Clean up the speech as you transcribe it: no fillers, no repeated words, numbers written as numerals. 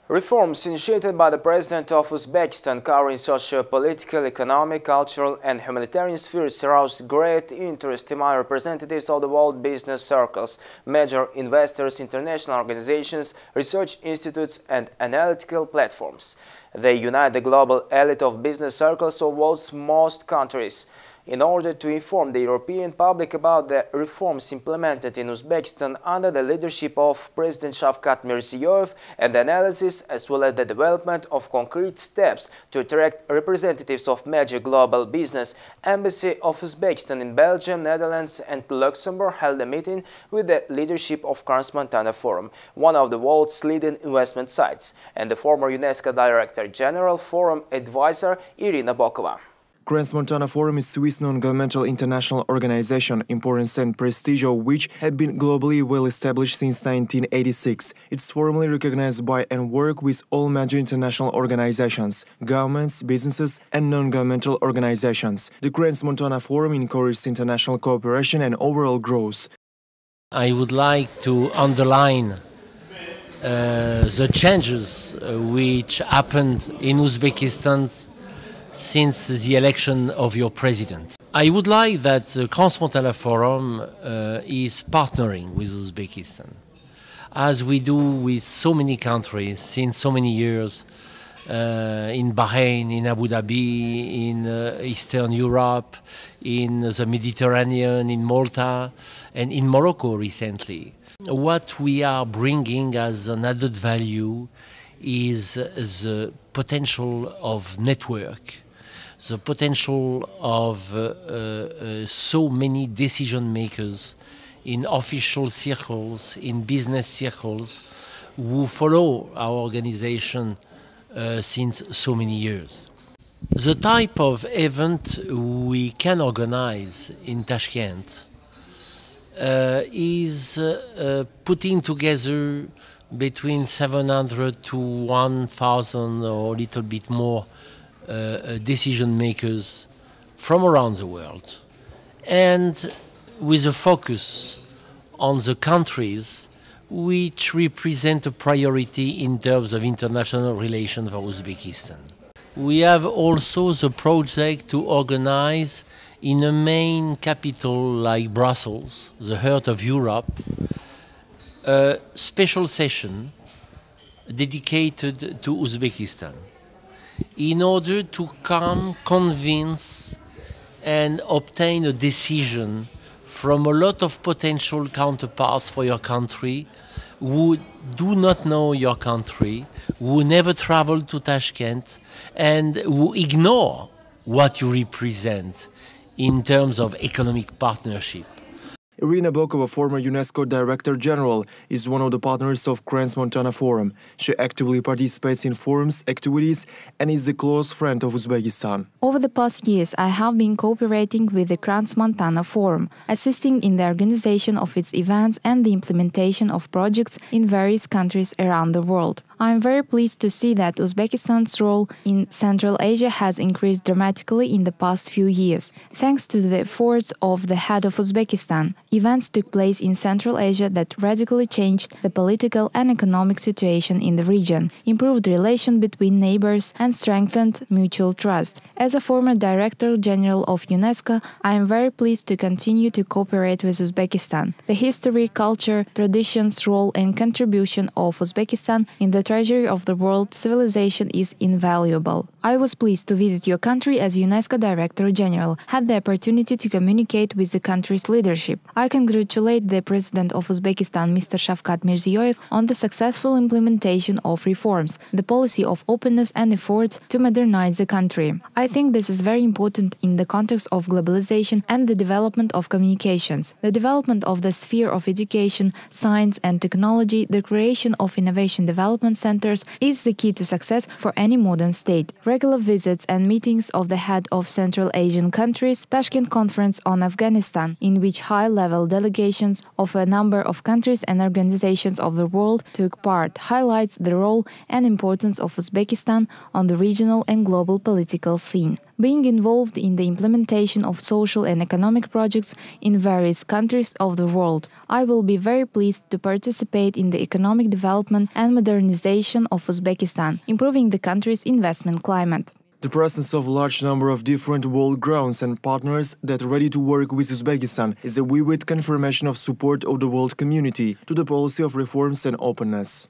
Reforms initiated by the President of Uzbekistan covering socio-political, economic, cultural and humanitarian spheres aroused great interest among representatives of the world business circles, major investors, international organizations, research institutes and analytical platforms. They unite the global elite of business circles of world's most countries in order to inform the European public about the reforms implemented in Uzbekistan under the leadership of President Shavkat Mirziyoyev and the analysis as well as the development of concrete steps to attract representatives of major global business. Embassy of Uzbekistan in Belgium, Netherlands and Luxembourg held a meeting with the leadership of Crans-Montana Forum, one of the world's leading investment sites, and the former UNESCO Director General Forum advisor Irina Bokova. Crans-Montana Forum is Swiss non-governmental international organization, importance and prestige of which have been globally well established since 1986. It's formally recognized by and work with all major international organizations, governments, businesses and non-governmental organizations. The Crans-Montana Forum encourages international cooperation and overall growth. I would like to underline the changes which happened in Uzbekistan since the election of your president. I would like that the Crans-Montana Forum is partnering with Uzbekistan, as we do with so many countries since so many years, in Bahrain, in Abu Dhabi, in Eastern Europe, in the Mediterranean, in Malta, and in Morocco recently. What we are bringing as an added value is the potential of network, the potential of so many decision makers in official circles, in business circles, who follow our organization since so many years. The type of event we can organize in Tashkent is putting together between 700 to 1,000 or a little bit more decision makers from around the world, and with a focus on the countries which represent a priority in terms of international relations for Uzbekistan. We have also the project to organize in a main capital like Brussels, the heart of Europe, a special session dedicated to Uzbekistan, in order to come, convince and obtain a decision from a lot of potential counterparts for your country who do not know your country, who never traveled to Tashkent, and who ignore what you represent in terms of economic partnership. Irina Bokova, former UNESCO Director General, is one of the partners of Crans-Montana Forum. She actively participates in forums, activities and is a close friend of Uzbekistan. Over the past years, I have been cooperating with the Crans-Montana Forum, assisting in the organization of its events and the implementation of projects in various countries around the world. I am very pleased to see that Uzbekistan's role in Central Asia has increased dramatically in the past few years. Thanks to the efforts of the head of Uzbekistan, events took place in Central Asia that radically changed the political and economic situation in the region, improved relations between neighbors, and strengthened mutual trust. As a former Director General of UNESCO, I am very pleased to continue to cooperate with Uzbekistan. The history, culture, traditions, role and contribution of Uzbekistan in the treasury of the world civilization is invaluable. I was pleased to visit your country as UNESCO Director General, had the opportunity to communicate with the country's leadership. I congratulate the President of Uzbekistan, Mr. Shavkat Mirziyoyev, on the successful implementation of reforms, the policy of openness and efforts to modernize the country. I think this is very important in the context of globalization and the development of communications. The development of the sphere of education, science and technology, the creation of innovation development centers is the key to success for any modern state. Regular visits and meetings of the head of Central Asian countries, Tashkent Conference on Afghanistan, in which high-level delegations of a number of countries and organizations of the world took part, highlights the role and importance of Uzbekistan on the regional and global political scene. being involved in the implementation of social and economic projects in various countries of the world. I will be very pleased to participate in the economic development and modernization of Uzbekistan, improving the country's investment climate. The presence of a large number of different world grounds and partners that are ready to work with Uzbekistan is a vivid confirmation of support of the world community to the policy of reforms and openness.